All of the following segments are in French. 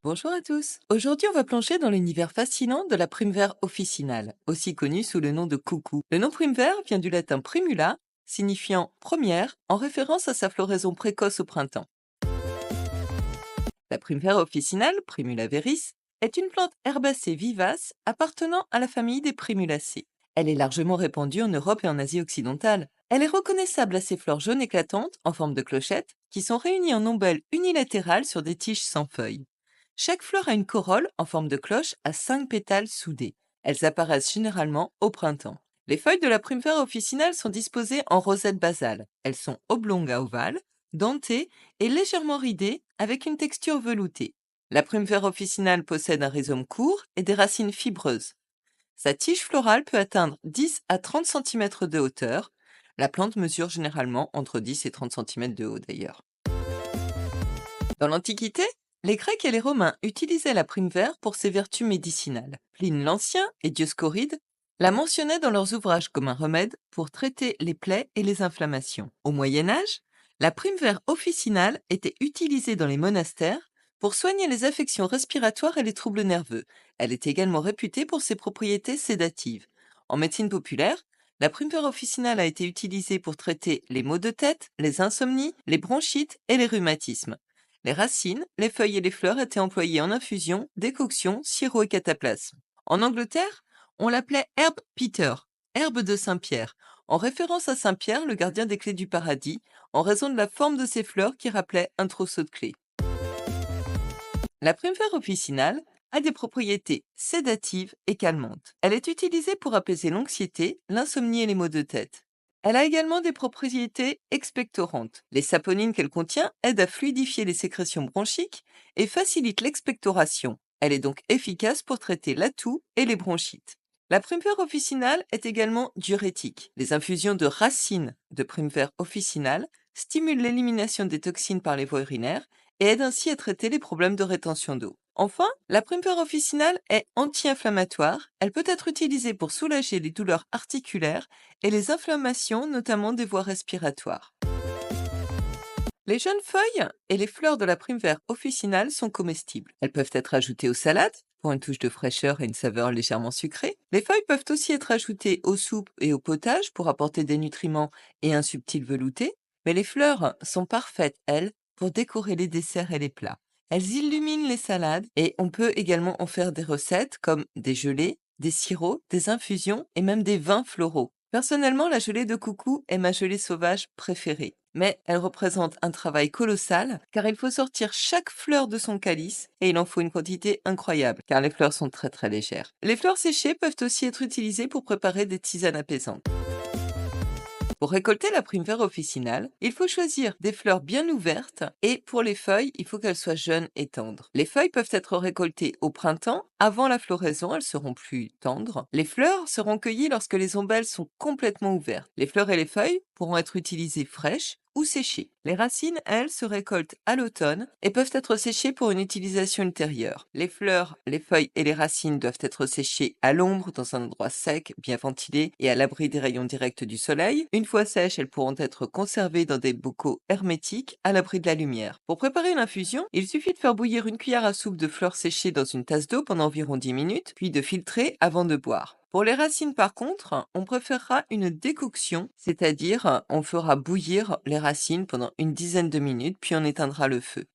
Bonjour à tous. Aujourd'hui, on va plonger dans l'univers fascinant de la primevère officinale, aussi connue sous le nom de coucou. Le nom primevère vient du latin primula, signifiant première, en référence à sa floraison précoce au printemps. La primevère officinale, Primula veris, est une plante herbacée vivace appartenant à la famille des Primulacées. Elle est largement répandue en Europe et en Asie occidentale. Elle est reconnaissable à ses fleurs jaunes éclatantes, en forme de clochette, qui sont réunies en ombelles unilatérales sur des tiges sans feuilles. Chaque fleur a une corolle en forme de cloche à 5 pétales soudés. Elles apparaissent généralement au printemps. Les feuilles de la primevère officinale sont disposées en rosette basale. Elles sont oblongues à ovales, dentées et légèrement ridées avec une texture veloutée. La primevère officinale possède un rhizome court et des racines fibreuses. Sa tige florale peut atteindre 10 à 30 cm de hauteur. La plante mesure généralement entre 10 et 30 cm de haut d'ailleurs. Dans l'Antiquité, les Grecs et les Romains utilisaient la primevère pour ses vertus médicinales. Pline l'Ancien et Dioscoride la mentionnaient dans leurs ouvrages comme un remède pour traiter les plaies et les inflammations. Au Moyen Âge, la primevère officinale était utilisée dans les monastères pour soigner les affections respiratoires et les troubles nerveux. Elle est également réputée pour ses propriétés sédatives. En médecine populaire, la primevère officinale a été utilisée pour traiter les maux de tête, les insomnies, les bronchites et les rhumatismes. Les racines, les feuilles et les fleurs étaient employées en infusion, décoction, sirop et cataplasme. En Angleterre, on l'appelait herbe Peter, herbe de Saint-Pierre, en référence à Saint-Pierre, le gardien des clés du paradis, en raison de la forme de ses fleurs qui rappelait un trousseau de clés. La primevère officinale a des propriétés sédatives et calmantes. Elle est utilisée pour apaiser l'anxiété, l'insomnie et les maux de tête. Elle a également des propriétés expectorantes. Les saponines qu'elle contient aident à fluidifier les sécrétions bronchiques et facilitent l'expectoration. Elle est donc efficace pour traiter la toux et les bronchites. La primevère officinale est également diurétique. Les infusions de racines de primevère officinale stimulent l'élimination des toxines par les voies urinaires et aident ainsi à traiter les problèmes de rétention d'eau. Enfin, la primevère officinale est anti-inflammatoire. Elle peut être utilisée pour soulager les douleurs articulaires et les inflammations, notamment des voies respiratoires. Les jeunes feuilles et les fleurs de la primevère officinale sont comestibles. Elles peuvent être ajoutées aux salades pour une touche de fraîcheur et une saveur légèrement sucrée. Les feuilles peuvent aussi être ajoutées aux soupes et au potage pour apporter des nutriments et un subtil velouté. Mais les fleurs sont parfaites, elles, pour décorer les desserts et les plats. Elles illuminent les salades et on peut également en faire des recettes comme des gelées, des sirops, des infusions et même des vins floraux. Personnellement, la gelée de coucou est ma gelée sauvage préférée. Mais elle représente un travail colossal car il faut sortir chaque fleur de son calice et il en faut une quantité incroyable car les fleurs sont très très légères. Les fleurs séchées peuvent aussi être utilisées pour préparer des tisanes apaisantes. Pour récolter la primevère officinale, il faut choisir des fleurs bien ouvertes et pour les feuilles, il faut qu'elles soient jeunes et tendres. Les feuilles peuvent être récoltées au printemps, avant la floraison, elles seront plus tendres. Les fleurs seront cueillies lorsque les ombelles sont complètement ouvertes. Les fleurs et les feuilles pourront être utilisées fraîches ou séchées. Les racines, elles, se récoltent à l'automne et peuvent être séchées pour une utilisation ultérieure. Les fleurs, les feuilles et les racines doivent être séchées à l'ombre dans un endroit sec, bien ventilé et à l'abri des rayons directs du soleil. Une fois sèches, elles pourront être conservées dans des bocaux hermétiques à l'abri de la lumière. Pour préparer une infusion, il suffit de faire bouillir une cuillère à soupe de fleurs séchées dans une tasse d'eau pendant environ 10 minutes, puis de filtrer avant de boire. Pour les racines, par contre, on préférera une décoction, c'est-à-dire on fera bouillir les racines pendant une dizaine de minutes, puis on éteindra le feu.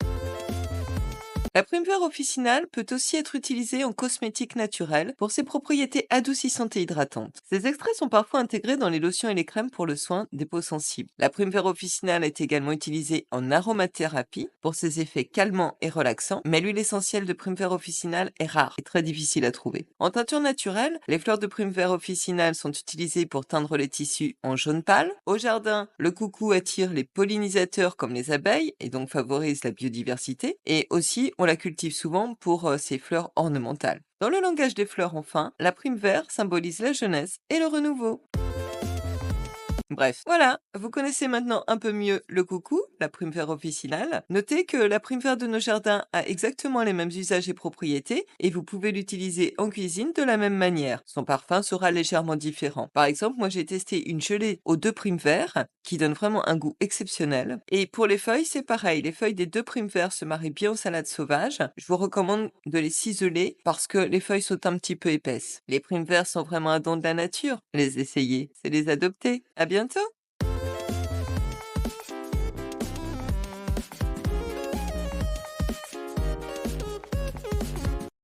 La primevère officinale peut aussi être utilisée en cosmétique naturel pour ses propriétés adoucissantes et hydratantes. Ces extraits sont parfois intégrés dans les lotions et les crèmes pour le soin des peaux sensibles. La primevère officinale est également utilisée en aromathérapie pour ses effets calmants et relaxants, mais l'huile essentielle de primevère officinale est rare et très difficile à trouver. En teinture naturelle, les fleurs de primevère officinale sont utilisées pour teindre les tissus en jaune pâle. Au jardin, le coucou attire les pollinisateurs comme les abeilles et donc favorise la biodiversité. Et aussi, on la cultive souvent pour ses fleurs ornementales. Dans le langage des fleurs, enfin, la primevère symbolise la jeunesse et le renouveau. Bref, voilà, vous connaissez maintenant un peu mieux le coucou, la primevère officinale. Notez que la primevère de nos jardins a exactement les mêmes usages et propriétés et vous pouvez l'utiliser en cuisine de la même manière. Son parfum sera légèrement différent. Par exemple, moi j'ai testé une gelée aux 2 primevères qui donne vraiment un goût exceptionnel. Et pour les feuilles, c'est pareil. Les feuilles des 2 primevères se marient bien aux salades sauvages. Je vous recommande de les ciseler parce que les feuilles sont un petit peu épaisses. Les primevères sont vraiment un don de la nature. Les essayer, c'est les adopter. À bientôt!